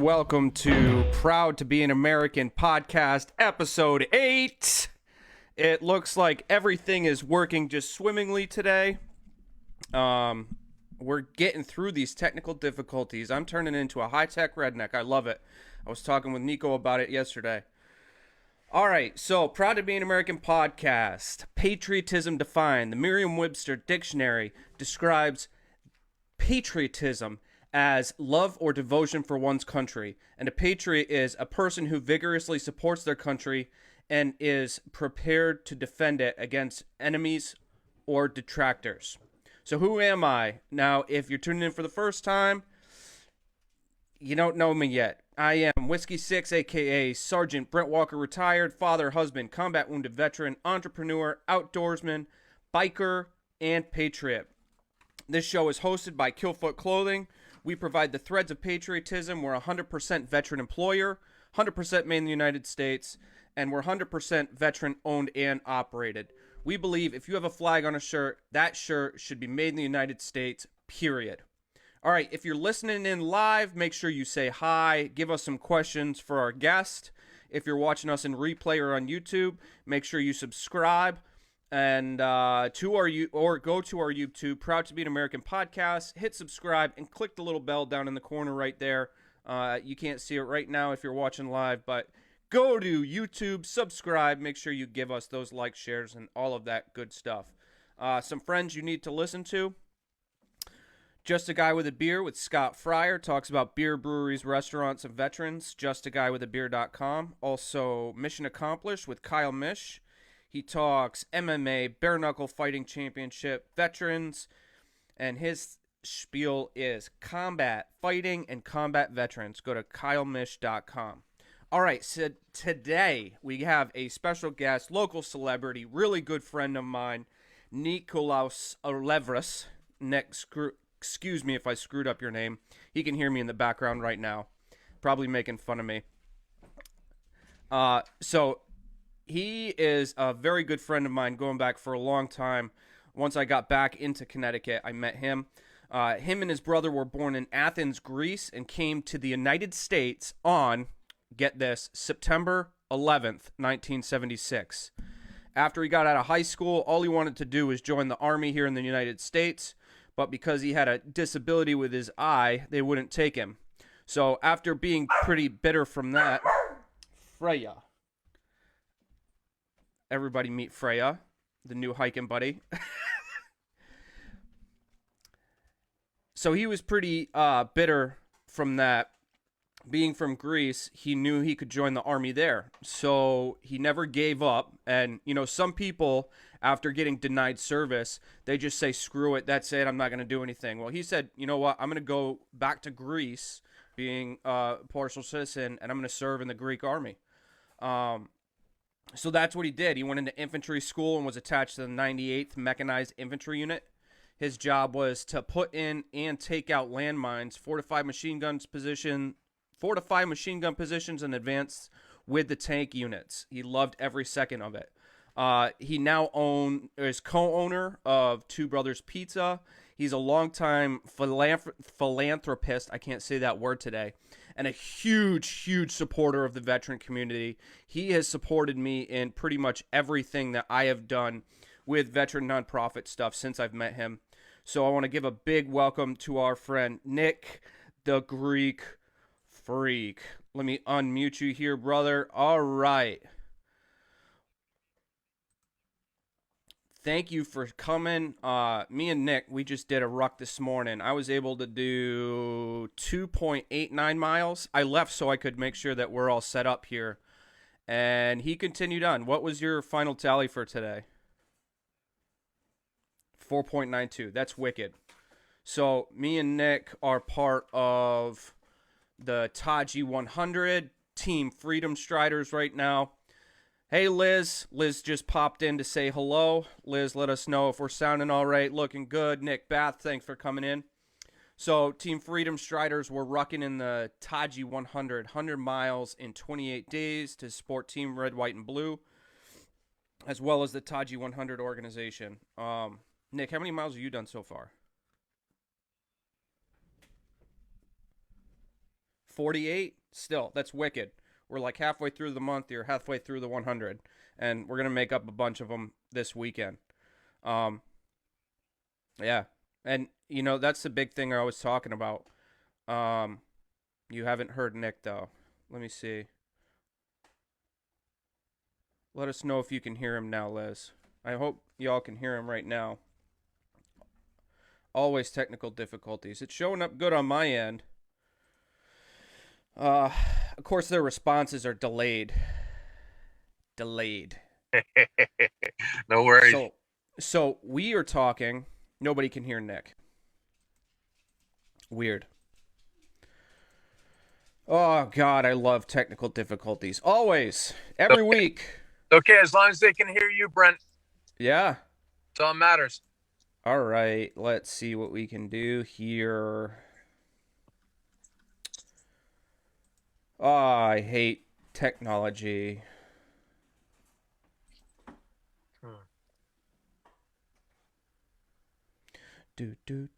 welcome to Proud to Be an American podcast, episode 8. It looks like everything is working just swimmingly today. We're getting through these technical difficulties. I'm turning into a high-tech redneck. I love it. I was talking with Nico about it yesterday. All right, so Proud to Be an American podcast, Patriotism defined. The Merriam-Webster Dictionary describes patriotism as love or devotion for one's country. And a patriot is a person who vigorously supports their country and is prepared to defend it against enemies or detractors. So who am I? Now, if you're tuning in for the first time, you don't know me yet. I am Whiskey 6, a.k.a. Sergeant Brent Walker, retired, father, husband, combat wounded veteran, entrepreneur, outdoorsman, biker, and patriot. This show is hosted by Killfoot Clothing. We provide the threads of patriotism. We're a 100% veteran employer, 100% made in the United States, and we're 100% veteran owned and operated. We believe if you have a flag on a shirt, that shirt should be made in the United States, period. All right, if you're listening in live, make sure you say hi, give us some questions for our guest. If you're watching us in replay or on YouTube, make sure you subscribe. And go to our YouTube, Proud to Be an American podcast, hit subscribe, and click the little bell down in the corner right there. You can't see it right now if you're watching live, but go to YouTube, subscribe, make sure you give us those likes, shares, and all of that good stuff. Some friends you need to listen to. Just a Guy with a Beer with Scott Fryer talks about beer, breweries, restaurants, and veterans. JustAGuyWithABeer.com. Also, Mission Accomplished with Kyle Mish. He talks MMA, bare knuckle fighting championship, veterans, and his spiel is combat fighting and combat veterans. Go to kylemish.com. All right, so today we have a special guest, local celebrity, really good friend of mine, Nikolaus Olevras. Excuse me if I screwed up your name. He can hear me in the background right now, probably making fun of me. He is a very good friend of mine going back for a long time. Once I got back into Connecticut, I met him. Him and his brother were born in Athens, Greece, and came to the United States on, get this, September 11th, 1976. After he got out of high school, all he wanted to do was join the Army here in the United States, but because he had a disability with his eye, they wouldn't take him. So after being pretty bitter from that, Freya. Everybody meet Freya, the new hiking buddy. So he was pretty bitter from that. Being from Greece, he knew he could join the army there. So he never gave up. And, you know, some people, after getting denied service, they just say, screw it, that's it, I'm not going to do anything. Well, he said, you know what, I'm going to go back to Greece, being a partial citizen, and I'm going to serve in the Greek army. So that's what he did. He went into infantry school and was attached to the 98th Mechanized Infantry Unit. His job was to put in and take out landmines, fortify machine gun positions, and advance with the tank units. He loved every second of it. He now is co-owner of Two Brothers Pizza. He's a longtime philanthropist. I can't say that word today. And a huge supporter of the veteran community. He has supported me in pretty much everything that I have done with veteran nonprofit stuff since I've met him. So I want to give a big welcome to our friend Nick, the Greek Freak. Let me unmute you here, brother. All right. Thank you for coming. Me and Nick, we just did a ruck this morning. I was able to do 2.89 miles. I left so I could make sure that we're all set up here. And he continued on. What was your final tally for today? 4.92. That's wicked. So me and Nick are part of the Taji 100 Team Freedom Striders right now. Hey, Liz. Liz just popped in to say hello. Liz, let us know if we're sounding all right, looking good. Nick Bath, thanks for coming in. So, Team Freedom Striders, we're rucking in the Taji 100 miles in 28 days to support Team Red, White, and Blue, as well as the Taji 100 organization. Nick, how many miles have you done so far? 48. Still, that's wicked. We're like halfway through the month. You're halfway through the 100, and we're gonna make up a bunch of them this weekend. Um, yeah, and that's the big thing I was talking about. Um, you haven't heard Nick though. Let me see. Let us know if you can hear him now, Liz. I hope y'all can hear him right now. Always technical difficulties. It's showing up good on my end. Of course, their responses are delayed. No worries. So we are talking. Nobody can hear Nick. Weird. Oh, God, I love technical difficulties. Always. Every week. Okay, as long as they can hear you, Brent. Yeah. That's all that matters. All right. Let's see what we can do here. Oh, I hate technology. Do you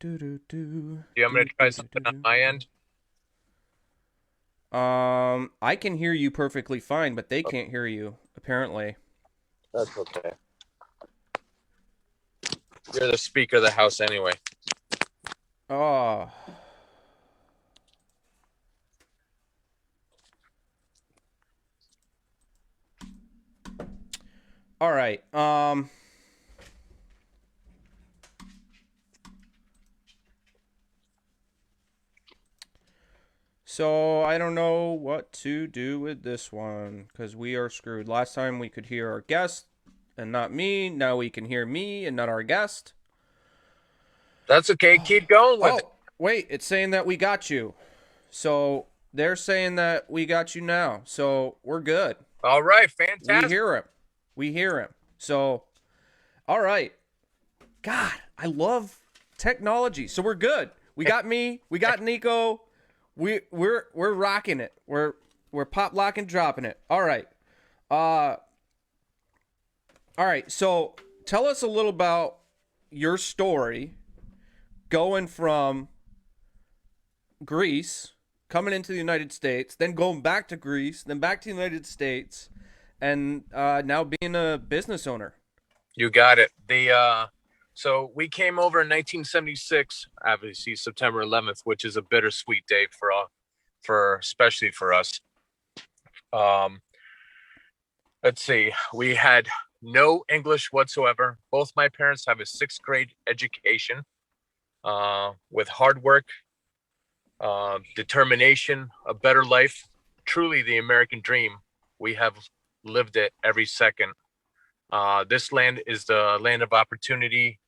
want me to try something on my end? I can hear you perfectly fine, but they can't hear you, apparently. That's okay. You're the speaker of the house anyway. Oh. All right. So I don't know what to do with this one because we are screwed. Last time we could hear our guest and not me. Now we can hear me and not our guest. That's okay. Keep going with it. Wait. It's saying that we got you. So they're saying that we got you now. So we're good. All right. Fantastic. We hear him. So, all right. God, I love technology. So we're good. We got me. We got Nico. We're rocking it. We're pop locking, dropping it. All right. All right. So tell us a little about your story going from Greece, coming into the United States, then going back to Greece, then back to the United States, and now being a business owner. You got it. So we came over in 1976, obviously September 11th, which is a bittersweet day especially for us. Let's see. We had no English whatsoever. Both my parents have a 6th grade education. With hard work, determination, a better life, truly the American dream. We have lived it every second. This land is the land of opportunity.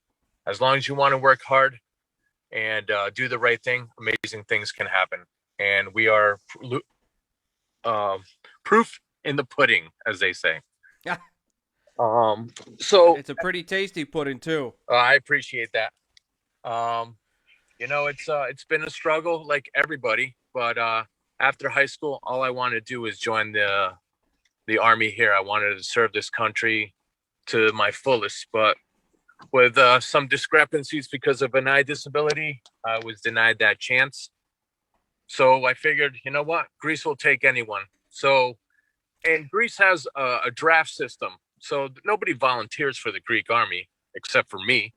As long as you want to work hard and do the right thing, amazing things can happen. And we are proof in the pudding, as they say. Yeah. So it's a pretty tasty pudding too. I appreciate that. It's been a struggle like everybody, but after high school, all I wanted to do was join the Army here. I wanted to serve this country to my fullest, but with some discrepancies because of an eye disability, I was denied that chance. So I figured, you know what, Greece will take anyone. And Greece has a draft system, so nobody volunteers for the Greek army except for me.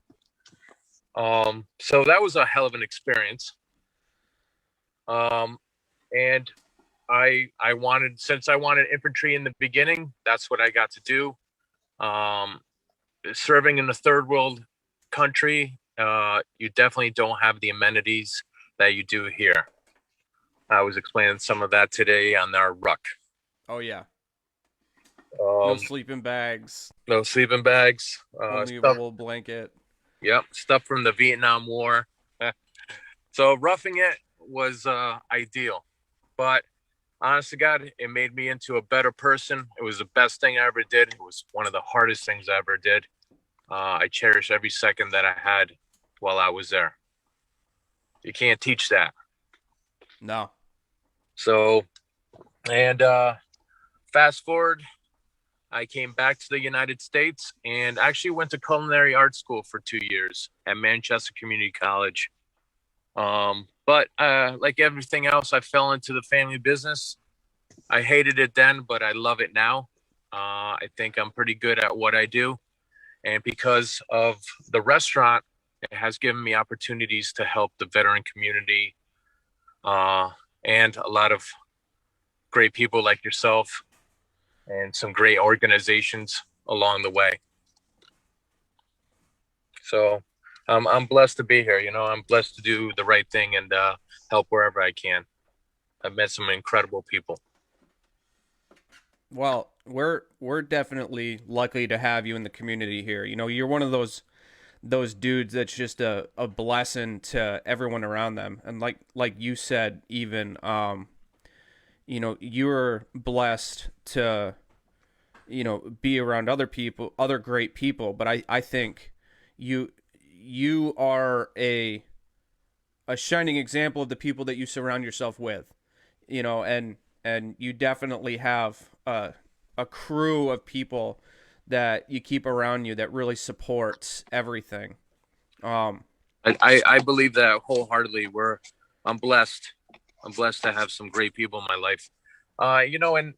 So that was a hell of an experience. And I wanted, since I wanted infantry in the beginning, that's what I got to do. Serving in a third world country, you definitely don't have the amenities that you do here. I was explaining some of that today on our ruck. Oh yeah. No sleeping bags. Only a wool blanket. Yep, stuff from the Vietnam War. So roughing it was ideal, but honest to God, it made me into a better person. It was the best thing I ever did. It was one of the hardest things I ever did. I cherish every second that I had while I was there. You can't teach that. No. So, and fast forward, I came back to the United States and actually went to culinary art school for 2 years at Manchester Community College. But like everything else, I fell into the family business. I hated it then, but I love it now. I think I'm pretty good at what I do. And because of the restaurant, it has given me opportunities to help the veteran community, uh, and a lot of great people like yourself and some great organizations along the way. So I'm blessed to be here. I'm blessed to do the right thing and help wherever I can. I've met some incredible people. Well, we're definitely lucky to have you in the community here. You're one of those dudes that's just a blessing to everyone around them. And like you said, even you're blessed to be around other people, other great people. But I think you you are a shining example of the people that you surround yourself with. And you definitely have a crew of people that you keep around you that really supports everything. Um, I believe that wholeheartedly. I'm blessed. I'm blessed to have some great people in my life. And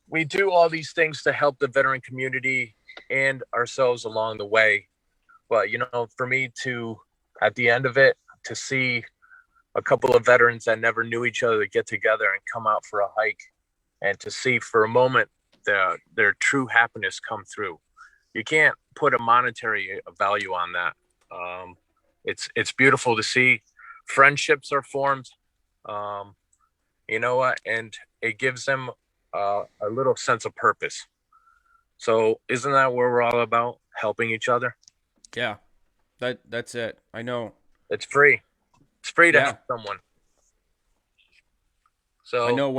we do all these things to help the veteran community and ourselves along the way. But for me to, at the end of it, to see a couple of veterans that never knew each other get together and come out for a hike, and to see for a moment their true happiness come through. You can't put a monetary value on that. Um, it's beautiful to see. Friendships are formed. Um, you know what? And it gives them a little sense of purpose. So isn't that what we're all about? Helping each other. yeah, that's it. I know. It's free. It's free to help Yeah, someone. I So know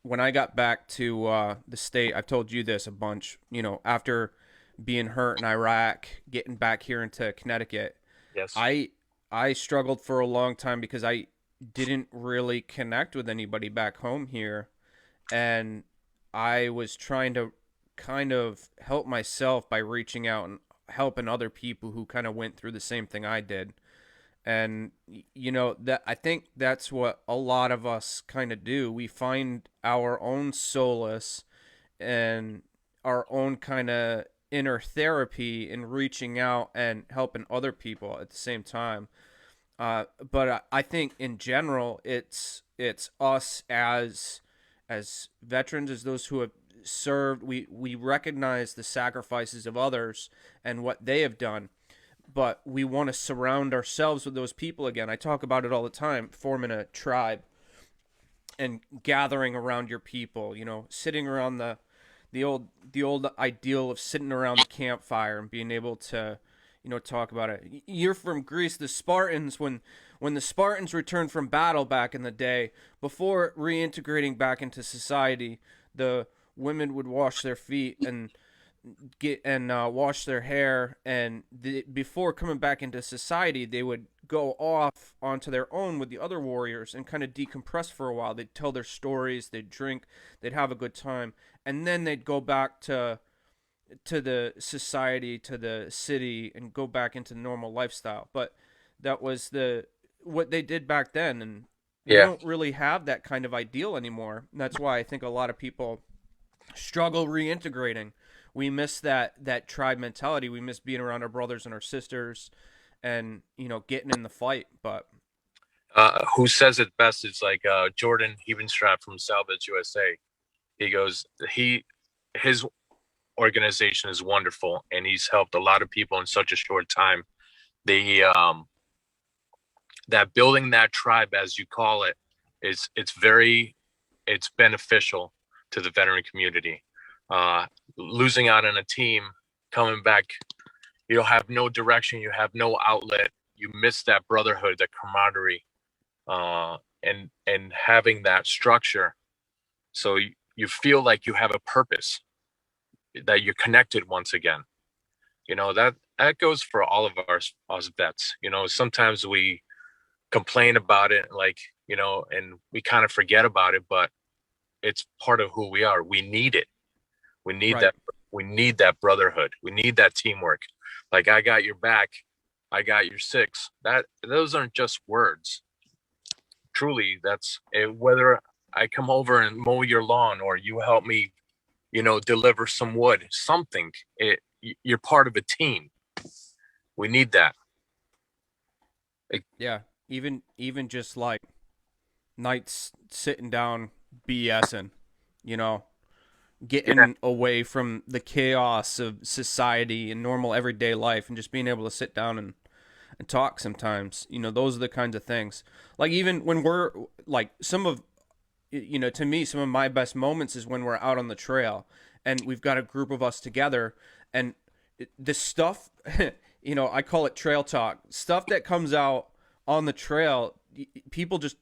when I got back to the state, I've told you this a bunch. After being hurt in Iraq, getting back here into Connecticut, yes, I I struggled for a long time because I didn't really connect with anybody back home here, and I was trying to kind of help myself by reaching out and helping other people who kind of went through the same thing I did. And that I think that's what a lot of us kind of do. We find our own solace and our own kind of inner therapy in reaching out and helping other people at the same time. But I think in general, it's us as veterans, as those who have served. We recognize the sacrifices of others and what they have done, but we want to surround ourselves with those people again. I talk about it all the time, forming a tribe and gathering around your people. Sitting around the old ideal of sitting around the campfire and being able to talk about it. You're from Greece. The Spartans, when the Spartans returned from battle back in the day, before reintegrating back into society, the women would wash their feet and get and wash their hair, and before coming back into society, they would go off onto their own with the other warriors and kind of decompress for a while. They'd tell their stories, they'd drink, they'd have a good time, and then they'd go back to the society, to the city, and go back into the normal lifestyle. But that was what they did back then, and we yeah. don't really have that kind of ideal anymore. And that's why I think a lot of people struggle reintegrating. We miss that tribe mentality. We miss being around our brothers and our sisters, and getting in the fight. But Who says it best? It's like Jordan Evenstrap from Salvage USA. He goes, his organization is wonderful, and he's helped a lot of people in such a short time. The That building that tribe, as you call it, it's beneficial to the veteran community. Uh, Losing out on a team, coming back, you have no direction, you have no outlet, you miss that brotherhood, that camaraderie, and having that structure, so you feel like you have a purpose, that you're connected once again. That goes for all of us vets. Sometimes we complain about it, like, and we kind of forget about it, but it's part of who we are. We need it. We need right, that. We need that brotherhood. We need that teamwork. Like, I got your back. I got your six. That those aren't just words. Truly, that's whether I come over and mow your lawn or you help me, deliver some wood, something. You're part of a team. We need that. It, Yeah, even just like nights sitting down BSing, you know, yeah, getting away from the chaos of society and normal everyday life and just being able to sit down and talk sometimes. Those are the kinds of things. Like even when we're like to me, some of my best moments is when we're out on the trail and we've got a group of us together and this stuff, I call it trail talk. Stuff that comes out on the trail, people just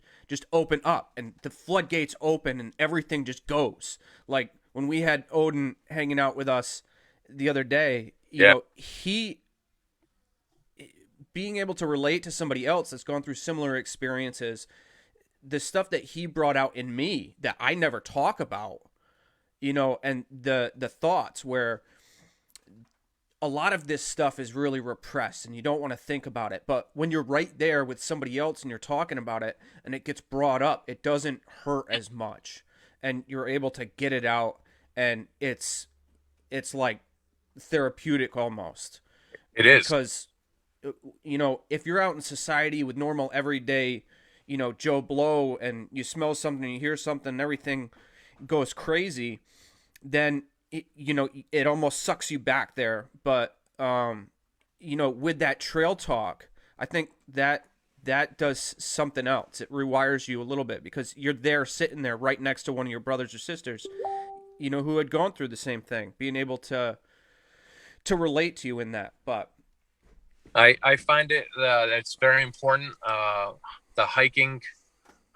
open up and the floodgates open and everything just goes. Like when we had Odin hanging out with us the other day, yeah, he being able to relate to somebody else that's gone through similar experiences, the stuff that he brought out in me that I never talk about, and the thoughts where a lot of this stuff is really repressed and you don't want to think about it. But when you're right there with somebody else and you're talking about it and it gets brought up, it doesn't hurt as much and you're able to get it out, and it's like therapeutic almost. it is. Because if you're out in society with normal everyday, Joe Blow, and you smell something, you hear something, everything goes crazy, then it almost sucks you back there. But with that trail talk, I think that does something else. It rewires you a little bit because you're there sitting there right next to one of your brothers or sisters, who had gone through the same thing, being able to relate to you in that. But I find it it's very important. The hiking.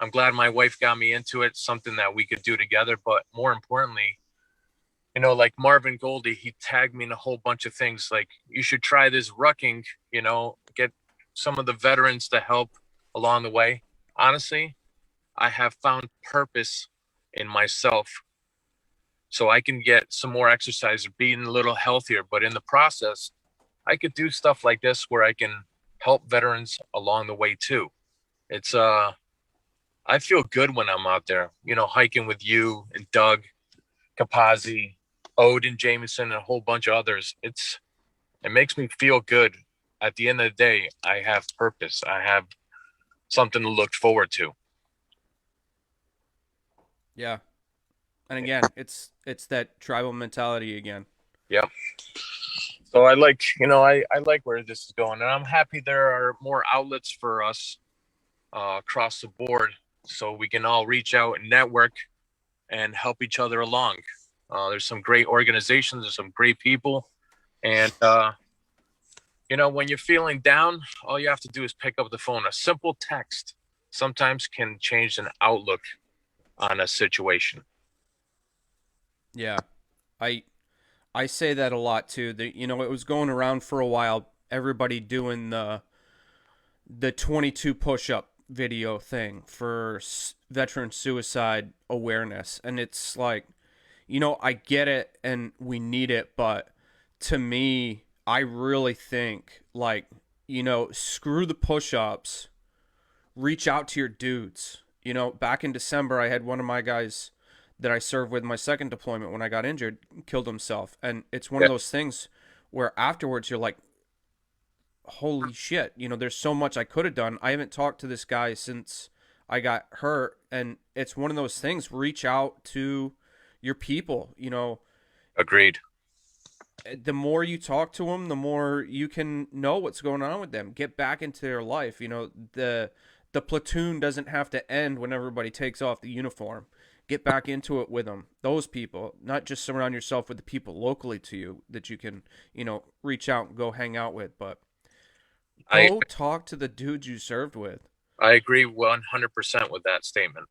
I'm glad my wife got me into it. Something that we could do together. But more importantly, like Marvin Goldie, he tagged me in a whole bunch of things. Like you should try this rucking. Get some of the veterans to help along the way. Honestly, I have found purpose in myself, so I can get some more exercise, being a little healthier. But in the process, I could do stuff like this where I can help veterans along the way too. It's I feel good when I'm out there, hiking with you and Doug, Capazzi, Odin Jameson, and a whole bunch of others. It makes me feel good. At the end of the day, I have purpose. I have something to look forward to. yeah, and again, it's that tribal mentality again. Yeah. So I like, I like where this is going, and I'm happy there are more outlets for us across the board, so we can all reach out and network and help each other along. There's some great organizations, there's some great people, and when you're feeling down, all you have to do is pick up the phone. A simple text sometimes can change an outlook on a situation. Yeah, I I say that a lot too. It was going around for a while. Everybody doing the 22 push-up video thing for veteran suicide awareness, and it's like, I get it and we need it, but to me, I really think like, screw the push-ups. Reach out to your dudes. Back in December, I had one of my guys that I served with my second deployment when I got injured killed himself. And it's one Yeah, of those things where afterwards you're like, holy shit, there's so much I could have done. I haven't talked to this guy since I got hurt. And it's one of those things, reach out to your people. agreed. The more you talk to them, the more you can know what's going on with them. Get back into their life. The platoon doesn't have to end when everybody takes off the uniform. Get back into it with them. Those people, not just surround yourself with the people locally to you that you can, reach out and go hang out with, but I go talk to the dudes you served with. I agree 100% with that statement.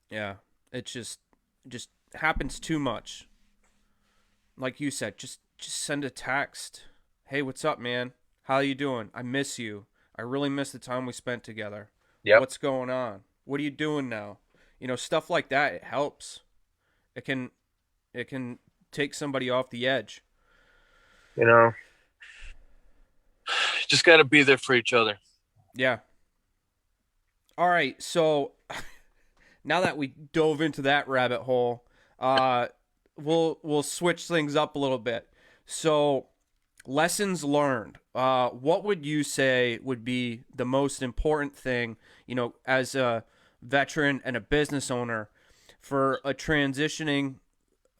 Yeah, it just happens too much. Like you said, just send a text. Hey, what's up, man? How you doing? I miss you. I really miss the time we spent together. Yep. What's going on? What are you doing now? Stuff like that, it helps. It can take somebody off the edge. You know, Just got to be there for each other. Yeah. All right. So now that we dove into that rabbit hole, uh, we'll switch things up a little bit. So lessons learned. What would you say would be the most important thing, as a veteran and a business owner, for a transitioning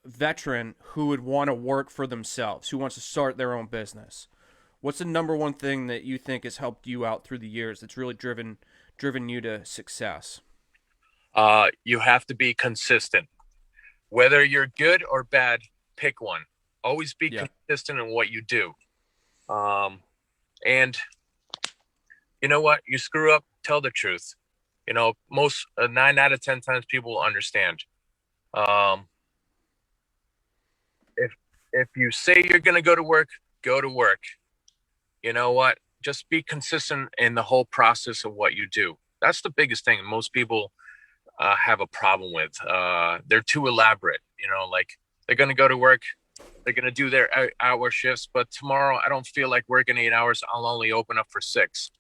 veteran who would want to work for themselves, who wants to start their own business? What's the number one thing that you think has helped you out through the years that's really driven you to success? You have to be consistent. Whether you're good or bad, pick one. Always be Yeah. consistent in what you do. And you know what? You screw up, tell the truth. Most 9 out of 10 times people will understand. Um, if you say you're going to go to work, go to work. You know what? Just be consistent in the whole process of what you do. That's the biggest thing most people have a problem with. They're too elaborate. Like they're going to go to work, they're going to do their hour shifts, but tomorrow I don't feel like working 8 hours. I'll only open up for 6.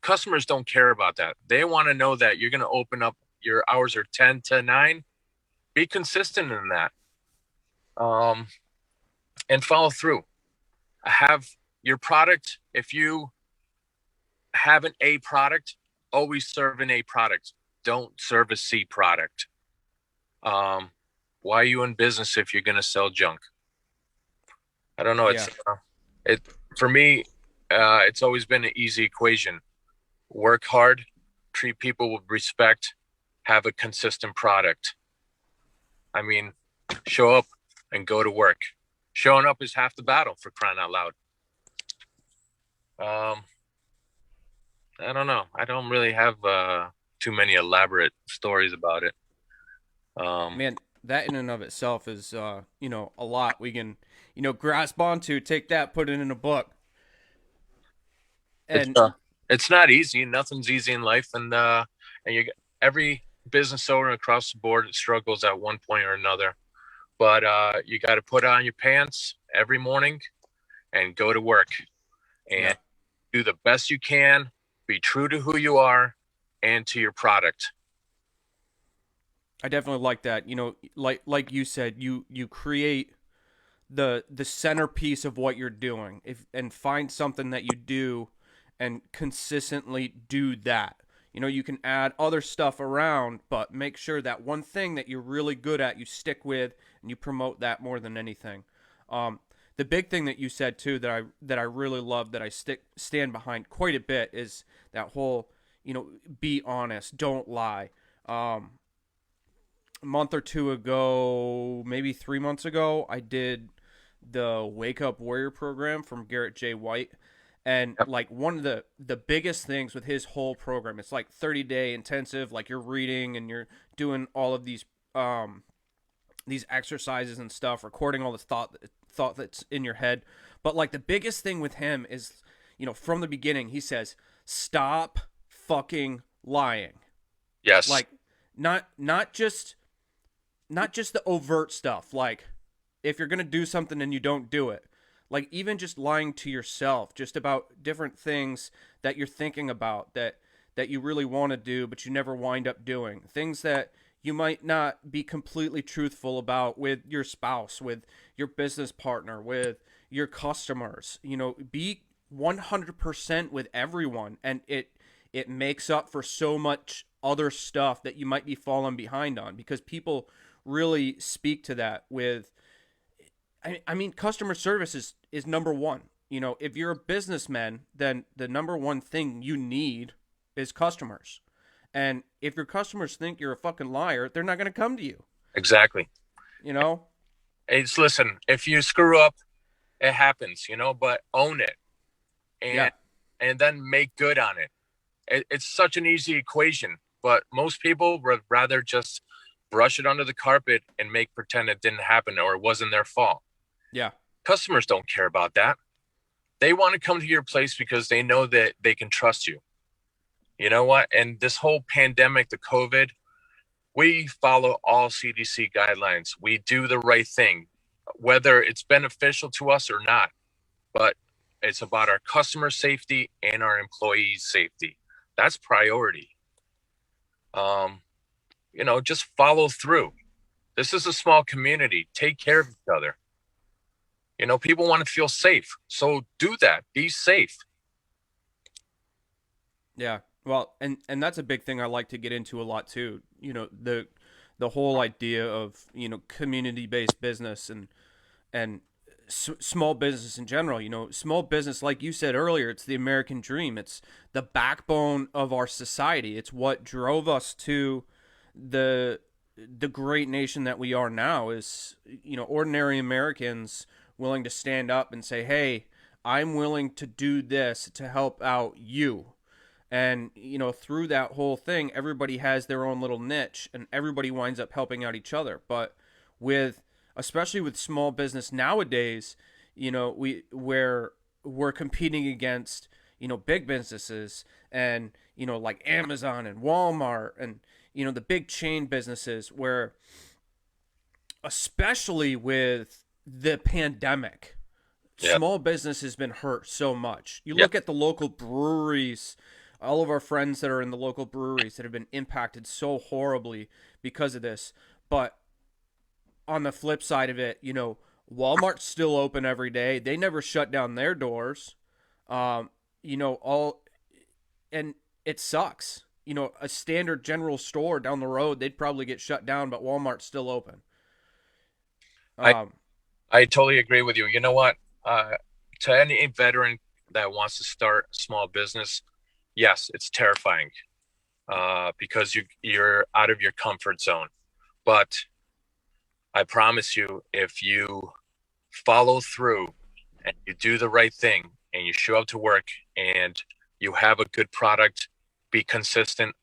Customers don't care about that. They want to know that you're going to open up, your hours are 10 to 9. Be consistent in that. And follow through. Have your product. If you have an A product, always serve an A product. Don't serve a C product. Why are you in business if you're going to sell junk? I don't know. Yeah. It for me. It's always been an easy equation. Work hard, treat people with respect, have a consistent product. I mean, show up and go to work. Showing up is half the battle, for crying out loud. I don't know. I don't really have too many elaborate stories about it. Man, that in and of itself is, a lot we can, grasp onto, take that, put it in a book. It's And it's not easy. Nothing's easy in life, and every business owner across the board struggles at one point or another. But you got to put on your pants every morning and go to work and do the best you can. Be true to who you are and to your product. I definitely like that. Like you said, you create the centerpiece of what you're doing, and find something that you do and consistently do that. You can add other stuff around, but make sure that one thing that you're really good at, you stick with, and you promote that more than anything. The big thing that you said too, that I really love, that I stand behind quite a bit, is that whole, be honest, don't lie. A month or two ago, maybe 3 months ago, I did the Wake Up Warrior program from Garrett J. White. And Yep. like one of the biggest things with his whole program, it's like 30-day intensive, like you're reading and you're doing all of these exercises and stuff, recording all this thought that's in your head. But like the biggest thing with him is, from the beginning, he says, stop fucking lying. Yes. Like not just the overt stuff. Like if you're going to do something and you don't do it, like even just lying to yourself just about different things that you're thinking about, that you really want to do but you never wind up doing, things that you might not be completely truthful about with your spouse, with your business partner, with your customers. Be 100% with everyone, and it makes up for so much other stuff that you might be falling behind on, because people really speak to that with, I mean, customer service is number one. If you're a businessman, then the number one thing you need is customers. And if your customers think you're a fucking liar, they're not going to come to you. Exactly. You know? Listen, if you screw up, it happens, but own it and Yeah. and then make good on it. It's such an easy equation, but most people would rather just brush it under the carpet and make pretend it didn't happen or it wasn't their fault. Yeah. Customers don't care about that. They want to come to your place because they know that they can trust you. You know what? And this whole pandemic, the COVID, we follow all CDC guidelines. We do the right thing, whether it's beneficial to us or not. But It's about our customer safety and our employees' safety. That's priority. Um, just follow through. This is a small community. Take care of each other. People want to feel safe. So do that. Be safe. Yeah. Well, and that's a big thing I like to get into a lot too. The whole idea of, community-based business and small business in general. Small business, like you said earlier, it's the American dream. It's the backbone of our society. It's what drove us to the the great nation that we are now. Is, ordinary Americans willing to stand up and say, "Hey, I'm willing to do this to help out you." And, through that whole thing, everybody has their own little niche and everybody winds up helping out each other. But with, especially with small business nowadays, we're competing against, big businesses and, like Amazon and Walmart and, the big chain businesses, where, especially with the pandemic, Yeah. small business has been hurt so much. You Yeah. look at the local breweries, all of our friends that are in the local breweries that have been impacted so horribly because of this. But on the flip side of it, Walmart's still open every day. They never shut down their doors. All, and it sucks. A standard general store down the road, they'd probably get shut down, but Walmart's still open. I, Um, I totally agree with you. You know what? To any veteran that wants to start a small business, yes, it's terrifying because you're out of your comfort zone. But I promise you, if you follow through and you do the right thing and you show up to work and you have a good product, be consistent.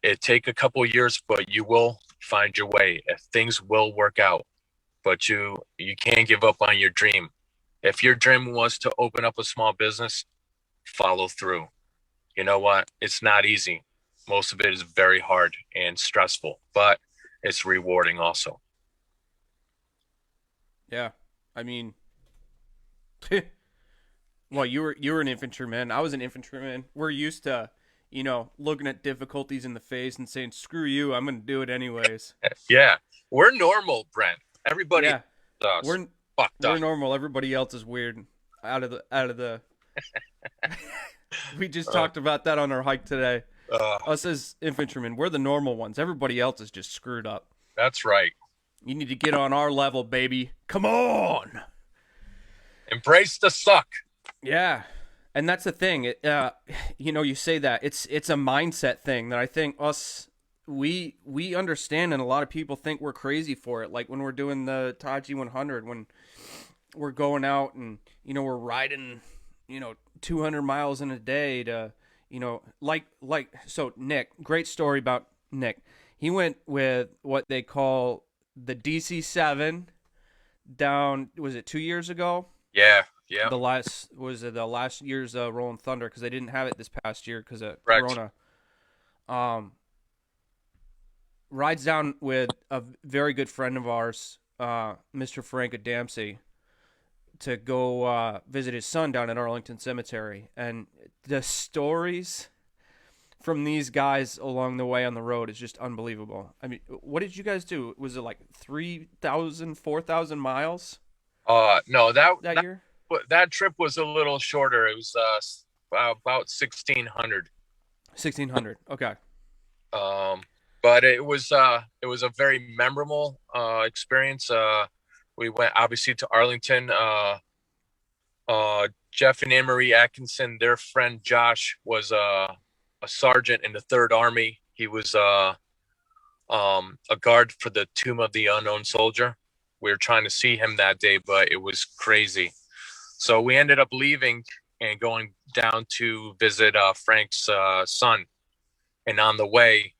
It take a couple years, but you will find your way. Things will work out, but you can't give up on your dream. If your dream was to open up a small business, follow through. You know what? It's not easy. Most of it is very hard and stressful, but it's rewarding also. yeah. I mean, well, you were an infantryman. I was an infantryman. We're used to, looking at difficulties in the face and saying, "Screw you, I'm going to do it anyways." Yeah, we're normal, Brent. Everybody Yeah, else we're fucked we're up. normal. Everybody else is weird. Out of the. We just Uh, talked about that on our hike today. uh, Us as infantrymen, we're the normal ones. Everybody else is just screwed up. that's right. You need to get on our level, baby. Come on. Embrace the suck. Yeah, and that's the thing. You say that it's a mindset thing that I think we understand, and a lot of people think we're crazy for it. Like when we're doing the Taji 100, when we're going out and we're riding 200 miles in a day to like so Nick, great story about Nick. He went with what they call the DC7 down. Was it 2 years ago? Yeah, yeah, The last year's Rolling Thunder, because they didn't have it this past year because of correct. Corona. Um, Rides down with a very good friend of ours, Mr. Frank Adamsi, to go visit his son down at Arlington Cemetery, and the stories from these guys along the way on the road is just unbelievable. I mean, what did you guys do? Was it like 3,000, 4,000 miles No, that year? that trip was a little shorter. It was about 1,600. 1,600. Okay. Um, but it was a very memorable experience. We went obviously to Arlington. Jeff and Anne Marie Atkinson, their friend Josh was a sergeant in the Third Army. He was a guard for the Tomb of the Unknown Soldier. We were trying to see him that day, but it was crazy. So we ended up leaving and going down to visit Frank's son. And on the way,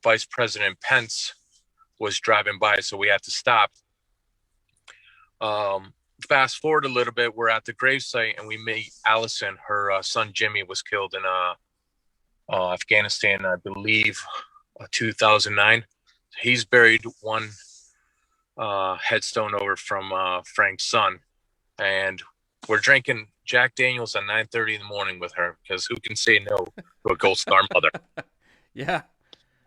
Vice President Pence was driving by, so we had to stop. Um, Fast forward a little bit, we're at the gravesite and we meet Allison. Her son Jimmy was killed in Afghanistan, I believe, 2009. He's buried one headstone over from Frank's son, and we're drinking Jack Daniels at 9:30 in the morning with her, because who can say no to a gold star mother? Yeah.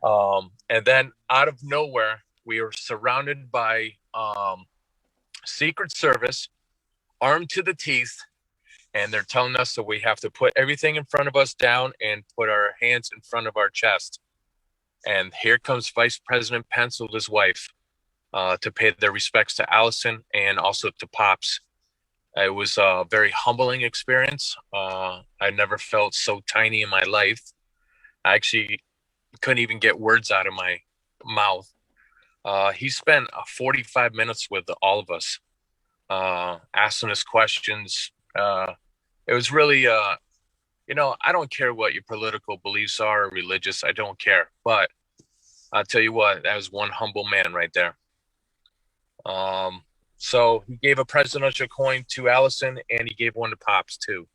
And then out of nowhere, we were surrounded by Secret Service, armed to the teeth, and they're telling us that we have to put everything in front of us down and put our hands in front of our chest. And here comes Vice President Pence with his wife to pay their respects to Allison and also to Pops. It was a very humbling experience. I never felt so tiny in my life. I actually couldn't even get words out of my mouth. He spent 45 minutes with all of us, asking us questions. It was really, I don't care what your political beliefs are or religious. I don't care. But I'll tell you what, that was one humble man right there. So he gave a presidential coin to Allison, and he gave one to Pops too.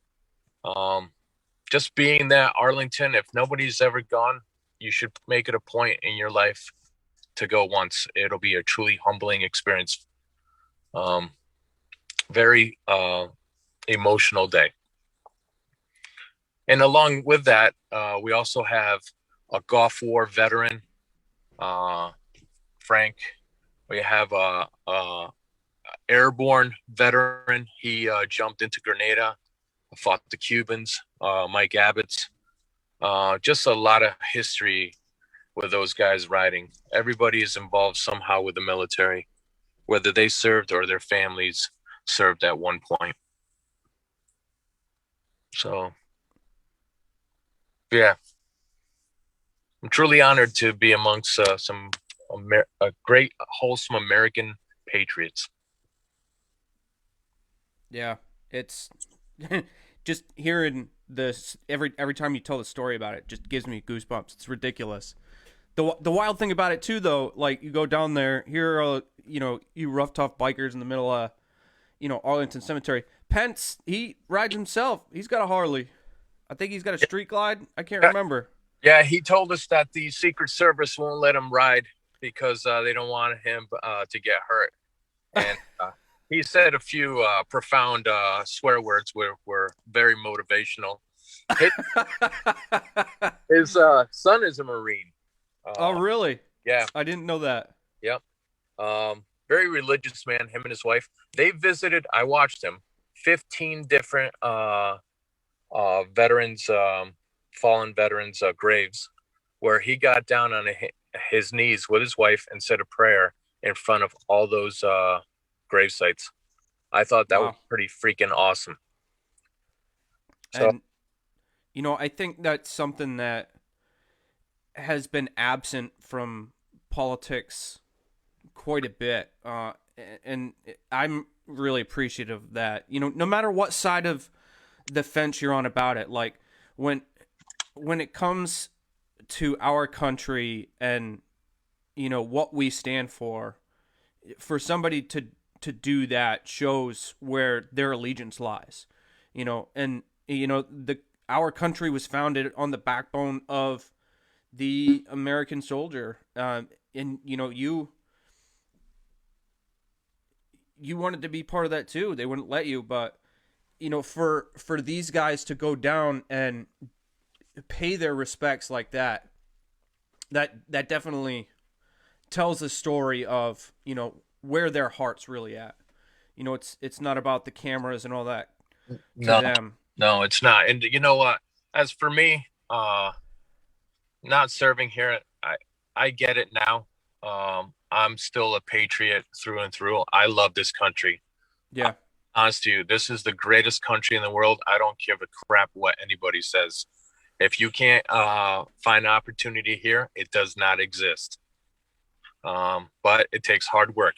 Just being that Arlington, if nobody's ever gone, you should make it a point in your life to go once. It'll be a truly humbling experience. Very emotional day. And along with that, we also have a Gulf War veteran, Frank. We have a airborne veteran. He jumped into Grenada, fought the Cubans, Mike Abbott's. Just a lot of history with those guys riding. Everybody is involved somehow with the military, whether they served or their families served at one point. So, yeah, I'm truly honored to be amongst some great, wholesome American patriots. Yeah, it's just hearing this every time you tell the story about it just gives me goosebumps. It's ridiculous. The wild thing about it too, though, like you go down there, here are you rough tough bikers in the middle of Arlington Cemetery. Pence, he rides himself. He's got a Harley. I think he's got a Street Glide. I can't remember. Yeah, he told us that the Secret Service won't let him ride because they don't want him to get hurt. And he said a few profound swear words were very motivational. His son is a Marine. Oh, really? Yeah. I didn't know that. Yep. Very religious man, him and his wife. They visited, I watched him, 15 different veterans, fallen veterans' graves, where he got down on his knees with his wife and said a prayer in front of all those grave sites. I thought that was pretty freaking awesome. So, and I think that's something that has been absent from politics quite a bit, and I'm really appreciative of that. No matter what side of the fence you're on about it, like when it comes to our country and what we stand for somebody to do that shows where their allegiance lies. And our country was founded on the backbone of the American soldier, and you wanted to be part of that too. They wouldn't let you, but for these guys to go down and pay their respects like that definitely tells a story of where their heart's really at. It's not about the cameras and all that to them. No, it's not. And you know what? As for me, not serving here, I get it now. I'm still a patriot through and through. I love this country. Yeah. Honest to you, this is the greatest country in the world. I don't give a crap what anybody says. If you can't find opportunity here, it does not exist. But it takes hard work.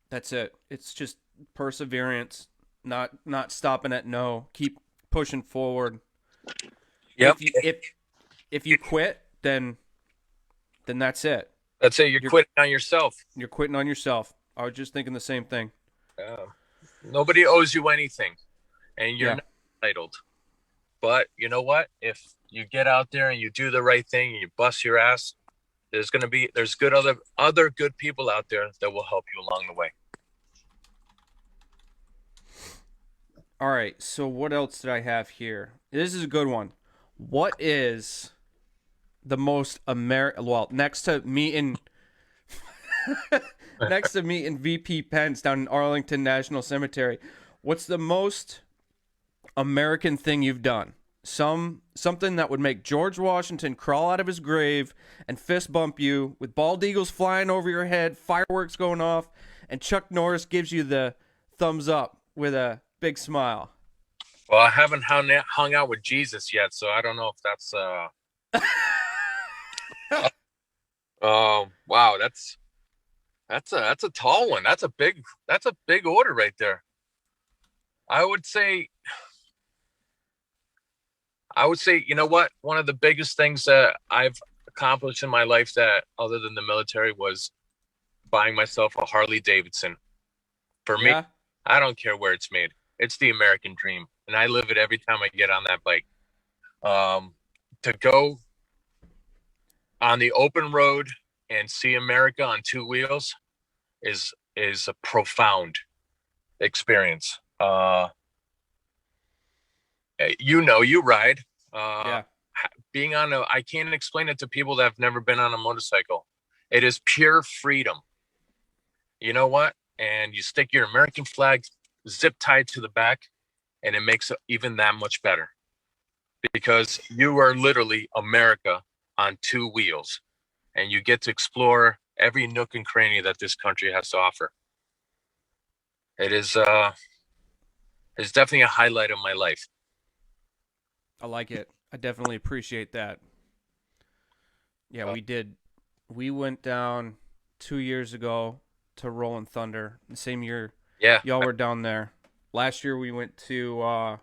That's it. It's just perseverance, not stopping at no. Keep pushing forward. Yep. If you quit, then that's it. That's it. You're quitting on yourself. You're quitting on yourself. I was just thinking the same thing. Nobody owes you anything, and you're not entitled. But you know what? If you get out there and you do the right thing and you bust your ass, there's good other good people out there that will help you along the way. All right. So what else did I have here? This is a good one. What is the most Well, next to meeting VP Pence down in Arlington National Cemetery, what's the most American thing you've done? Something that would make George Washington crawl out of his grave and fist bump you, with bald eagles flying over your head, fireworks going off, and Chuck Norris gives you the thumbs up with a big smile. Well, I haven't hung out with Jesus yet, so I don't know if that's wow, that's a tall one. That's a big order right there. I would say you know what? One of the biggest things that I've accomplished in my life, that other than the military, was buying myself a Harley Davidson. For me, Yeah. I don't care where it's made. It's the American dream, and I live it every time I get on that bike. To go on the open road and see America on two wheels is a profound experience. You ride. Yeah. Being on I can't explain it to people that have never been on a motorcycle. It is pure freedom. You know what? And you stick your American flag zip tied to the back, and it makes it even that much better, because you are literally America on two wheels, and you get to explore every nook and cranny that this country has to offer. It is it's definitely a highlight of my life. I like it. I definitely appreciate that. Yeah, we did. We went down 2 years ago to Rolling Thunder. The same year Yeah. y'all were down there. Last year we went to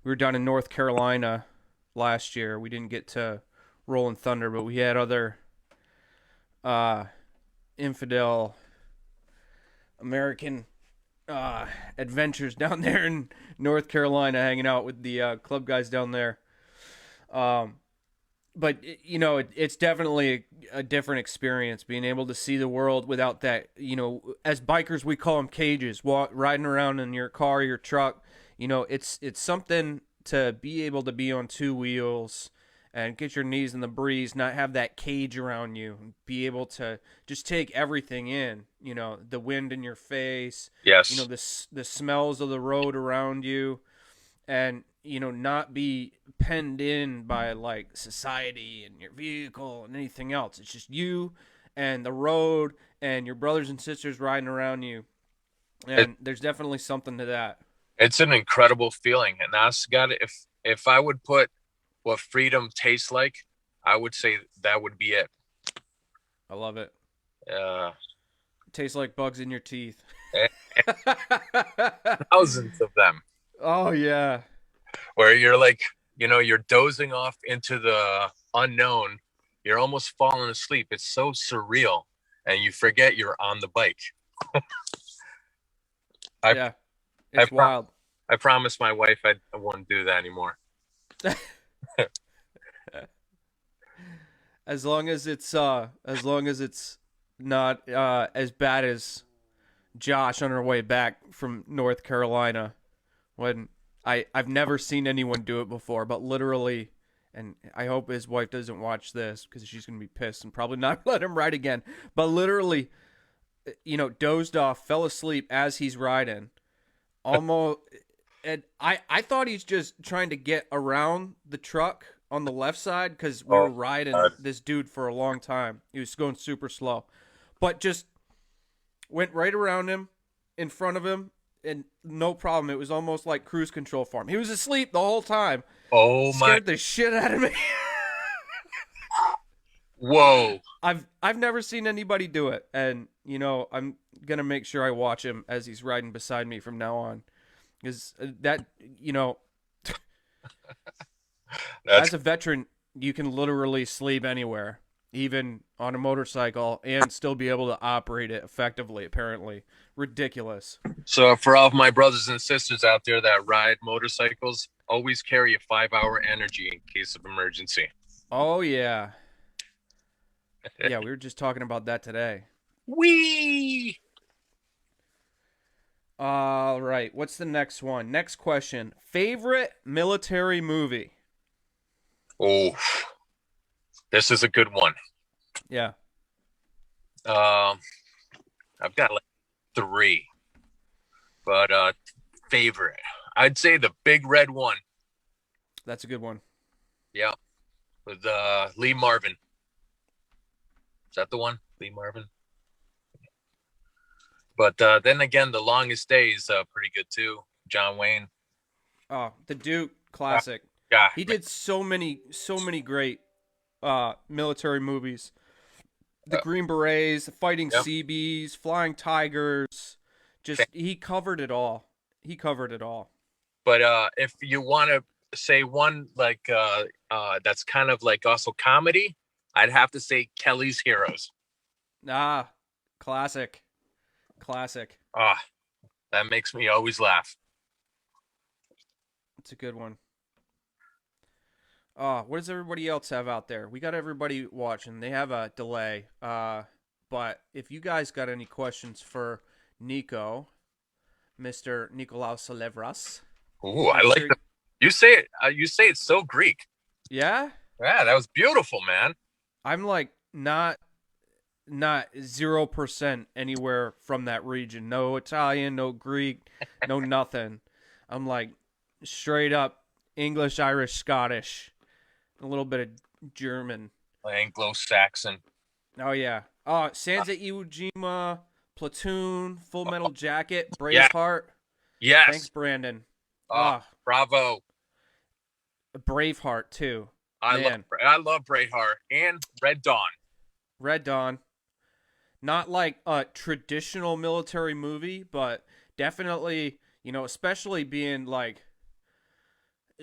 we were down in North Carolina last year. We didn't get to Rolling Thunder, but we had other infidel American adventures down there in North Carolina, hanging out with the club guys down there. But it's definitely a different experience, being able to see the world without that. As bikers, we call them cages. Riding around in your car, your truck. It's something to be able to be on two wheels and get your knees in the breeze, not have that cage around you, and be able to just take everything in. The wind in your face. Yes. The smells of the road around you, and not be penned in by like society and your vehicle and anything else. It's just you and the road and your brothers and sisters riding around you, and there's definitely something to that. It's an incredible feeling, and that's got it. If I would put what freedom tastes like, I would say that would be it. I love it. Uh, Tastes like bugs in your teeth. Thousands of them. Oh yeah. Where you're like, you're dozing off into the unknown. You're almost falling asleep. It's so surreal, and you forget you're on the bike. Yeah, it's wild. I promised my wife I wouldn't do that anymore. As long as it's not as bad as Josh on our way back from North Carolina, when I've never seen anyone do it before, but literally, and I hope his wife doesn't watch this because she's going to be pissed and probably not let him ride again, but literally, dozed off, fell asleep as he's riding, almost, and I thought he's just trying to get around the truck on the left side, because we were riding this dude for a long time. He was going super slow, but just went right around him, in front of him, and no problem. It was almost like cruise control for him. He was asleep the whole time. Oh my! Scared the shit out of me. Whoa! I've never seen anybody do it, and I'm gonna make sure I watch him as he's riding beside me from now on, because that as a veteran, you can literally sleep anywhere, even on a motorcycle, and still be able to operate it effectively. Apparently, ridiculous. So for all of my brothers and sisters out there that ride motorcycles, always carry a 5-hour energy in case of emergency. Oh yeah. Yeah, we were just talking about that today. Whee! All right. What's the next one? Next question. Favorite military movie? Oh, this is a good one. Yeah, Um, I've got like three, but favorite. I'd say the big red one. that's a good one. Yeah, with Lee Marvin. Is that the one? Lee Marvin. But then again, The Longest Day is pretty good too. John Wayne. Oh, The Duke, Uh, classic. yeah, He man. did so many great military movies. The Uh, Green Berets, the Fighting yeah. Seabees, Flying Tigers. Just he covered it all. He covered it all. But if you want to say one like that's kind of like also comedy, I'd have to say Kelly's Heroes. Ah, classic. Classic. Ah, that makes me always laugh. It's a good one. What does everybody else have out there? We got everybody watching. They have a delay. But if you guys got any questions for Nico, Mr. Nicolaus Salevras, Ooh, I make like sure. the you say it. You say it's so Greek. Yeah, Yeah, that was beautiful, man. I'm like not 0% anywhere from that region. No Italian, no Greek, no nothing. I'm like straight up English, Irish, Scottish, a little bit of German. Anglo-Saxon. Oh yeah. Oh, Sansa Iwo Jima, Platoon, Full Metal Oh, Jacket, yeah. Braveheart. Thanks, Yes. Brandon. Oh, bravo. Braveheart too. I love Man, I love Braveheart and Red Dawn. Red Dawn. Not like a traditional military movie, but definitely, especially being like,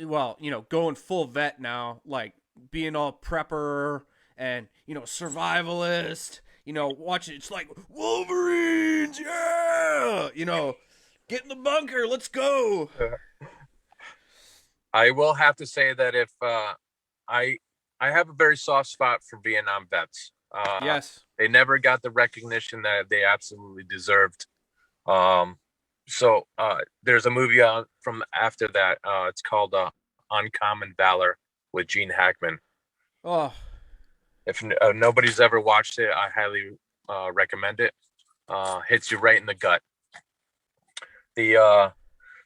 well, going full vet now, like being all prepper and, survivalist, watching it's like Wolverines, yeah, get in the bunker, let's go. I will have to say that if I I have a very soft spot for Vietnam vets. Yes. They never got the recognition that they absolutely deserved. Um, so there's a movie from after that. It's called Uncommon Valor with Gene Hackman. Oh, If nobody's ever watched it, I highly recommend it. Hits you right in the gut. The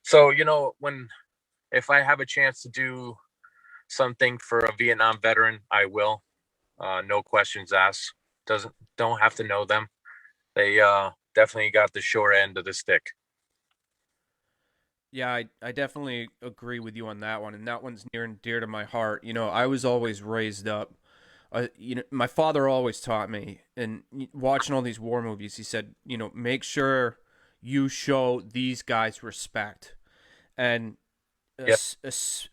so when if I have a chance to do something for a Vietnam veteran, I will. No questions asked. Don't have to know them. They definitely got the short end of the stick. yeah, I definitely agree with you on that one, and that one's near and dear to my heart. I was always raised up. My father always taught me, and watching all these war movies, he said, make sure you show these guys respect, and Yep.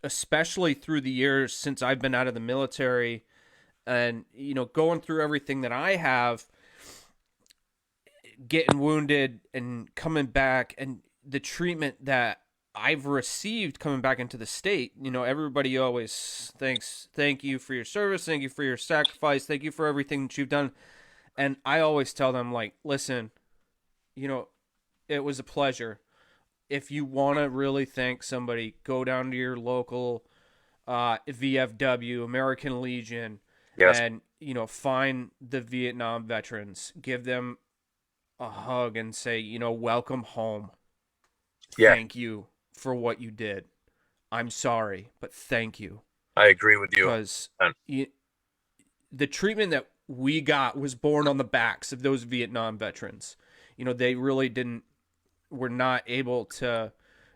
especially through the years since I've been out of the military, and going through everything that I have, getting wounded and coming back, and the treatment that I've received coming back into the state. Everybody always thank you for your service, thank you for your sacrifice, thank you for everything that you've done. And I always tell them, like, listen, you know, it was a pleasure. If you want to really thank somebody, go down to your local VFW, American Legion, Yes. and, find the Vietnam veterans, give them a hug and say, welcome home. Yeah, Thank you for what you did. I'm sorry, but thank you. I agree with you. Because the treatment that we got was born on the backs of those Vietnam veterans. They really were not able to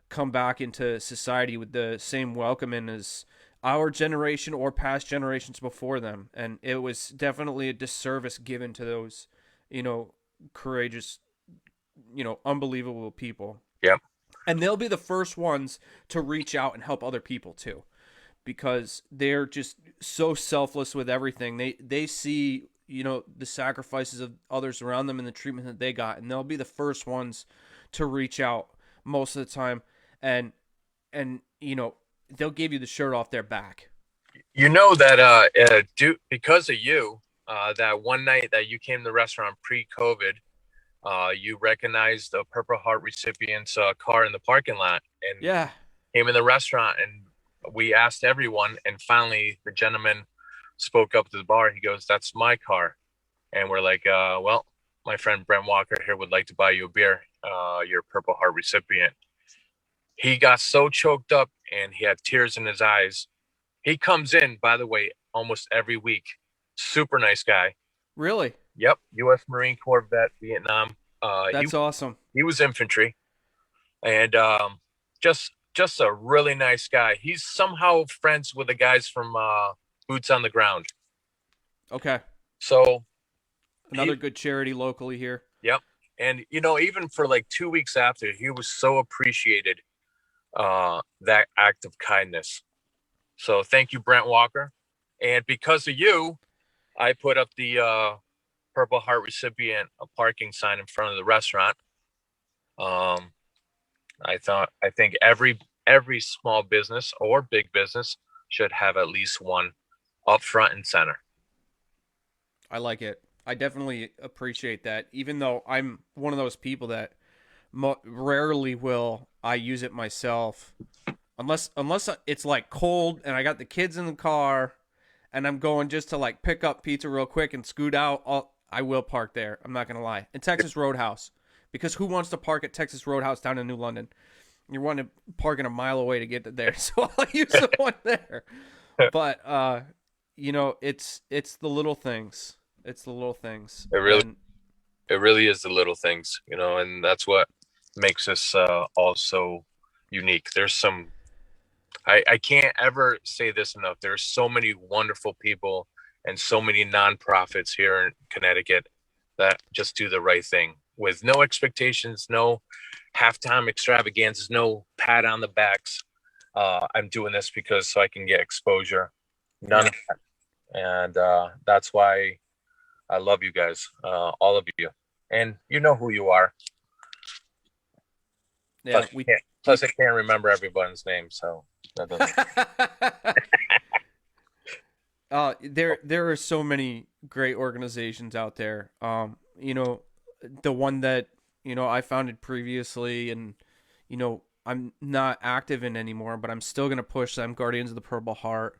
come back into society with the same welcoming as our generation or past generations before them. And it was definitely a disservice given to those, courageous, unbelievable people. Yep. And they'll be the first ones to reach out and help other people too, because they're just so selfless with everything. They see, the sacrifices of others around them and the treatment that they got, and they'll be the first ones to reach out most of the time, and they'll give you the shirt off their back. You know that because of you, that one night that you came to the restaurant pre-COVID, You recognized a Purple Heart recipient's car in the parking lot and Yeah. came in the restaurant, and we asked everyone, and finally the gentleman spoke up to the bar. He goes, "That's my car." And we're like, well, my friend Brent Walker here would like to buy you a beer. You're a Purple Heart recipient. He got so choked up and he had tears in his eyes. He comes in, by the way, almost every week. Super nice guy. Really? Yep, U.S. Marine Corps vet, Vietnam. He That's awesome. he was infantry, and just a really nice guy. He's somehow friends with the guys from Boots on the Ground. Okay. So Another good charity locally here. yep. And even for like 2 weeks after, he was so appreciated that act of kindness. So thank you, Brent Walker. And because of you, I put up the Purple Heart recipient a parking sign in front of the restaurant. Um, I think every small business or big business should have at least one up front and center. I like it. I definitely appreciate that. Even though I'm one of those people that rarely will I use it myself, unless it's like cold and I got the kids in the car, and I'm going just to like pick up pizza real quick and scoot out. I will park there. I'm not gonna lie. In Texas Roadhouse, because who wants to park at Texas Roadhouse down in New London? You're wanting to parking a mile away to get to there, so I'll use the one there. But it's the little things. It's the little things. It really And it really is the little things, and that's what makes us all so unique. There's some I can't ever say this enough. There's so many wonderful people and so many nonprofits here in Connecticut that just do the right thing with no expectations, no halftime extravaganzas, no pat on the backs. I'm doing this because so I can get exposure. None yeah, of that. And that's why I love you guys, all of you. And you know who you are. yeah, we Plus I can't remember everyone's name, so that doesn't. there are so many great organizations out there. The one that I founded previously, and I'm not active in anymore, but I'm still gonna push them. Guardians of the Purple Heart.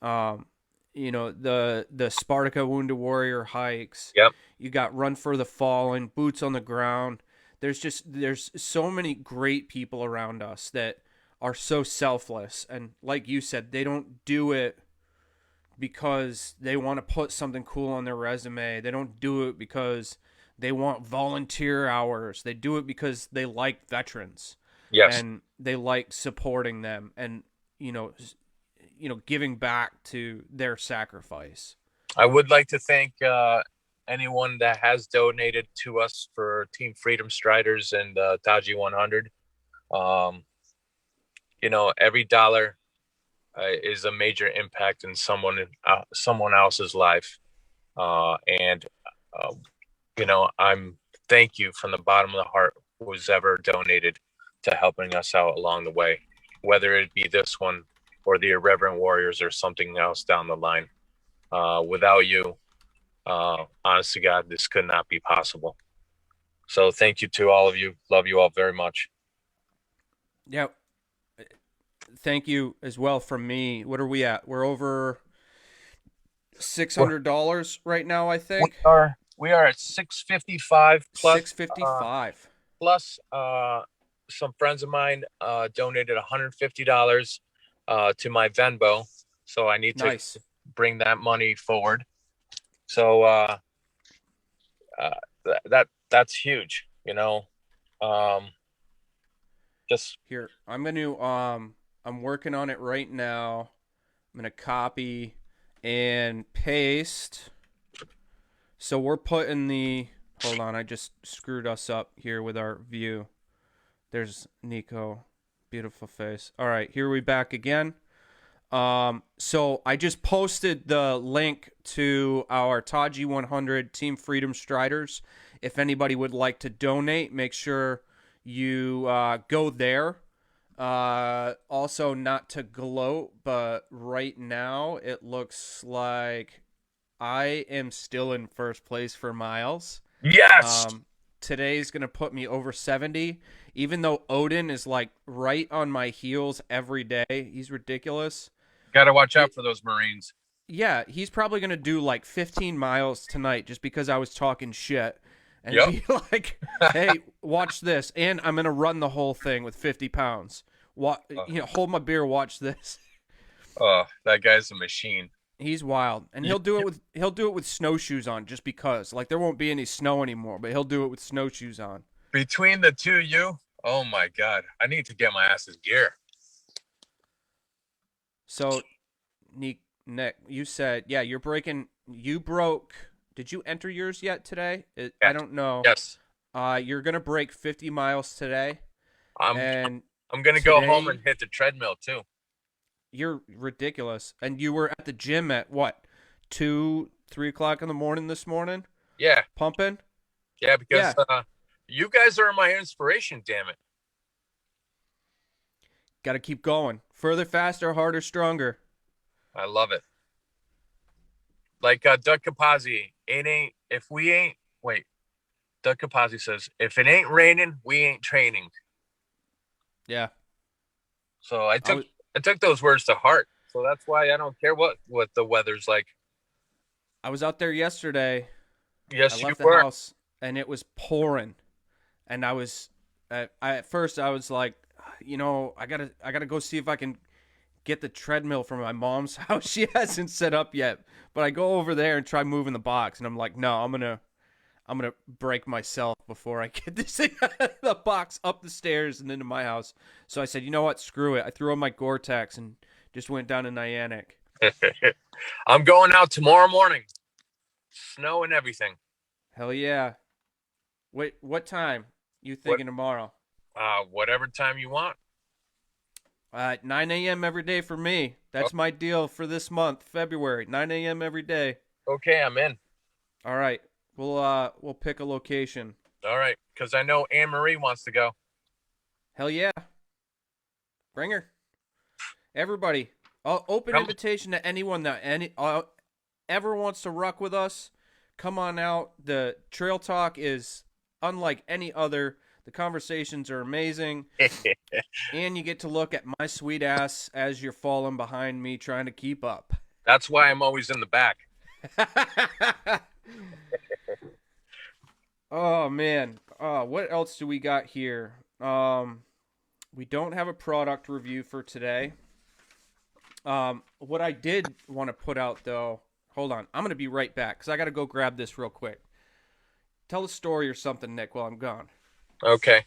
Um, the Spartaka Wounded Warrior hikes. Yep. You got Run for the Fallen, Boots on the Ground. There's so many great people around us that are so selfless, and like you said, they don't do it because they want to put something cool on their resume. They don't do it because they want volunteer hours. They do it because they like veterans Yes. and they like supporting them, and giving back to their sacrifice. I would like to thank anyone that has donated to us for Team Freedom Striders and Taji 100. Um, every dollar is a major impact in someone else's life, and uh, I'm thank you from the bottom of the heart who's ever donated to helping us out along the way, whether it be this one or the Irreverent Warriors or something else down the line. Without you, honest to God, this could not be possible. So thank you to all of you. Love you all very much. Yeah. Thank you as well from me. What are we at? We're over $600 right now, I think. We are at 655 plus 655. plus some friends of mine donated $150 to my Venmo, so I need to Nice. bring that money forward. So that's huge, just Here, I'm working on it right now. I'm gonna copy and paste. So we're putting hold on, I just screwed us up here with our view. There's Nico. Beautiful face. All right, here we back again. So I just posted the link to our Taji 100 Team Freedom Striders. If anybody would like to donate, make sure you go there. Also, not to gloat, but right now it looks like I am still in first place for miles. yes. today's going to put me over 70, even though Odin is like right on my heels every day. He's ridiculous. Got to watch out for those Marines. Yeah, he's probably going to do like 15 miles tonight just because I was talking shit. And Yep. be like, hey, watch this. And I'm going to run the whole thing with 50 pounds. Hold my beer, watch this. Oh, that guy's a machine. He's wild. And he'll do it with snowshoes on just because. Like there won't be any snow anymore, but he'll do it with snowshoes on. Between the two of you, oh my God, I need to get my ass's gear. So, Nick, you said, yeah, you broke. Did you enter yours yet today? I don't know. Yes. You're going to break 50 miles today. I'm going to go home and hit the treadmill too. You're ridiculous. And you were at the gym at what? 2, 3 o'clock in the morning this morning? Yeah. Pumping? Yeah, because you guys are my inspiration, damn it. Got to keep going. Further, faster, harder, stronger. I love it. Like Doug Capazzi, Doug Capazzi says, if it ain't raining, we ain't training. Yeah. So I took those words to heart. So that's why I don't care what the weather's like. I was out there yesterday. Yes, I left you were. the house and it was pouring. And at first I was like, I gotta go see if I can get the treadmill from my mom's house. She hasn't set up yet, but I go over there and try moving the box, and I'm like, no, I'm gonna break myself before I get this thing out of the box up the stairs and into my house. So I said, you know what, screw it. I threw on my Gore-Tex and just went down to Niantic. I'm going out tomorrow morning. Snow and everything. Hell yeah. Wait, what time you thinking tomorrow? Whatever time you want. 9 a.m. every day for me. That's my deal for this month, February. 9 a.m. every day. Okay, I'm in. All right. We'll pick a location. All right, because I know Anne Marie wants to go. Hell yeah. Bring her. Everybody. Open invitation to anyone that ever wants to ruck with us. Come on out. The trail talk is unlike any other. The conversations are amazing. And you get to look at my sweet ass as you're falling behind me trying to keep up. That's why I'm always in the back. Oh, man. What else do we got here? We don't have a product review for today. What I did want to put out, though, hold on. I'm going to be right back because I got to go grab this real quick. Tell a story or something, Nick, while I'm gone. Okay.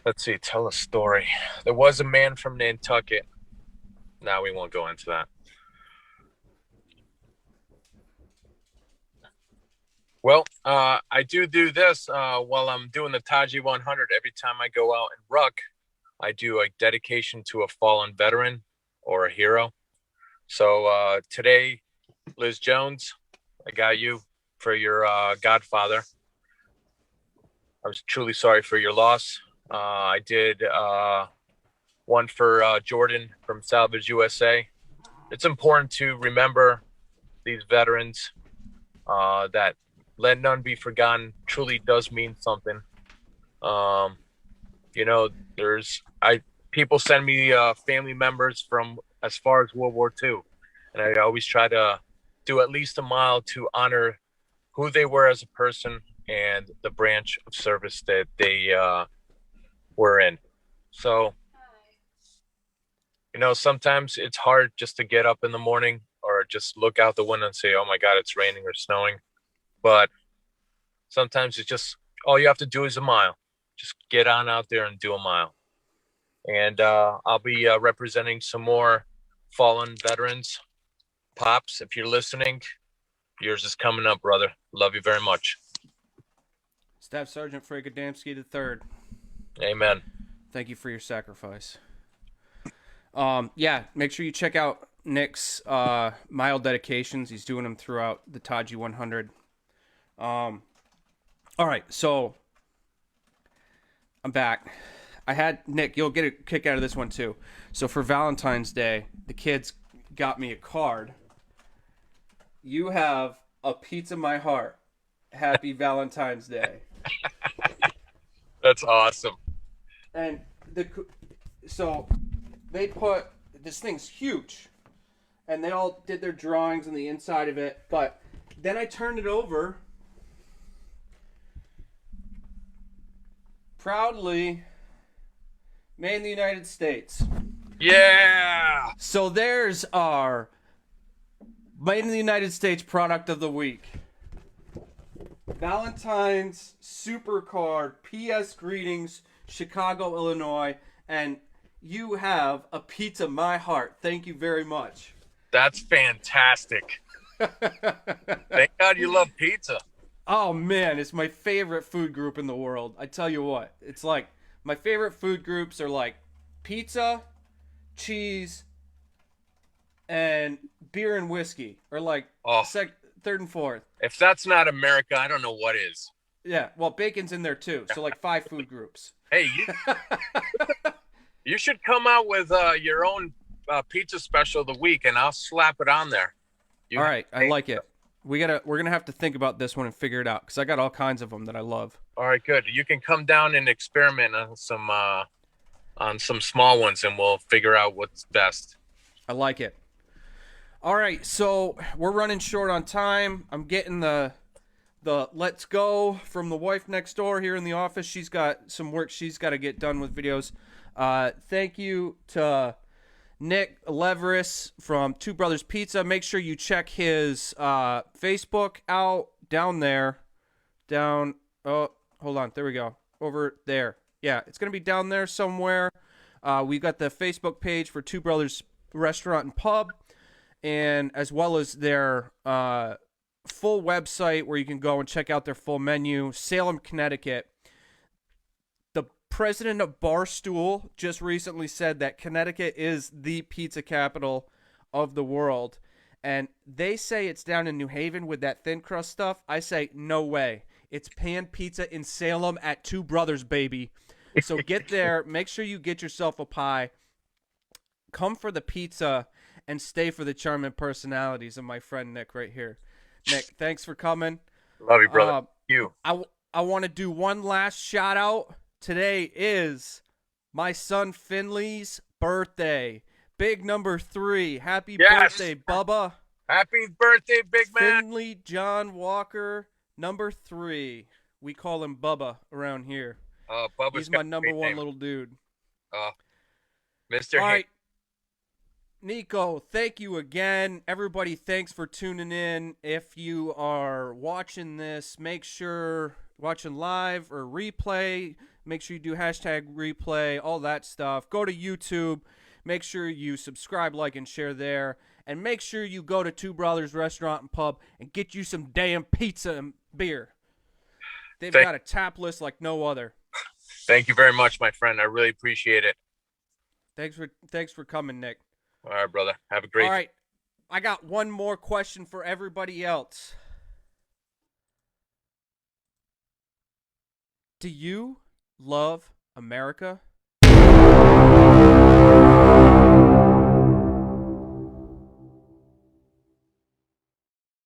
Let's see. Tell a story. There was a man from Nantucket. Now we won't go into that. Well, I do this while I'm doing the Taji 100. Every time I go out and ruck, I do a dedication to a fallen veteran or a hero. So today, Liz Jones, I got you for your godfather. I was truly sorry for your loss. I did one for Jordan from Salvage USA. It's important to remember these veterans that let none be forgotten truly does mean something. People send me family members from as far as World War II. And I always try to do at least a mile to honor who they were as a person and the branch of service that they were in. So, sometimes it's hard just to get up in the morning or just look out the window and say, oh my God, it's raining or snowing. But sometimes it's just, all you have to do is a mile. Just get on out there and do a mile. And I'll be representing some more fallen veterans. Pops, if you're listening, yours is coming up, brother. Love you very much. Staff Sergeant Frank Adamski III. Amen. Thank you for your sacrifice. Make sure you check out Nick's mile dedications. He's doing them throughout the Taji 100. All right, so I'm back. I had Nick, you'll get a kick out of this one too. So for Valentine's Day, the kids got me a card. You have a Pizza My Heart Happy Valentine's Day. That's awesome. And so they put this thing's huge, and they all did their drawings on the inside of it. But then I turned it over, proudly made in the United States. Yeah. So there's our made in the United States product of the week. Valentine's Supercard PS Greetings, Chicago, Illinois, and you have a pizza my heart. Thank you very much. That's fantastic. Thank God you love pizza. Oh man, it's my favorite food group in the world. I tell you what, it's like my favorite food groups are like pizza, cheese, and beer and whiskey, or like third and fourth. If that's not America, I don't know what is. Yeah, well, bacon's in there too. So like 5 food groups. Hey, you should come out with your own pizza special of the week, and I'll slap it on there. All right, I like it. We're gonna have to think about this one and figure it out because I got all kinds of them that I love. All right, good. You can come down and experiment on some small ones, and we'll figure out what's best. I like it. All right, so we're running short on time. I'm getting the let's go from the wife next door here in the office. She's got some work she's got to get done with videos. Thank you to Nick Leveris from Two Brothers Pizza. Make sure you check his Facebook out down there. Oh, hold on. There we go. Over there. Yeah, it's going to be down there somewhere. We've got the Facebook page for Two Brothers Restaurant and Pub, and as well as their full website where you can go and check out their full menu. Salem, Connecticut. The president of Barstool just recently said that Connecticut is the pizza capital of the world. And they say it's down in New Haven with that thin crust stuff. I say, no way. It's pan pizza in Salem at Two Brothers, baby. So get there. Make sure you get yourself a pie. Come for the pizza and stay for the charming personalities of my friend Nick right here. Nick, thanks for coming. Love you, brother. You. I want to do one last shout out. Today is my son Finley's birthday. Big number 3. Happy birthday, Bubba. Happy birthday, big man. Finley John Walker, number 3. We call him Bubba around here. Bubba's He's my number 1 little dude. Mr. All right. Nico, thank you again. Everybody, thanks for tuning in. If you are watching this, make sure, watching live or replay, make sure you do hashtag replay, all that stuff. Go to YouTube. Make sure you subscribe, like, and share there. And make sure you go to Two Brothers Restaurant and Pub and get you some damn pizza and beer. They've got a tap list like no other. Thank you very much, my friend. I really appreciate it. Thanks for coming, Nick. All right, brother. Have a great day. All right. I got one more question for everybody else. Do you love America?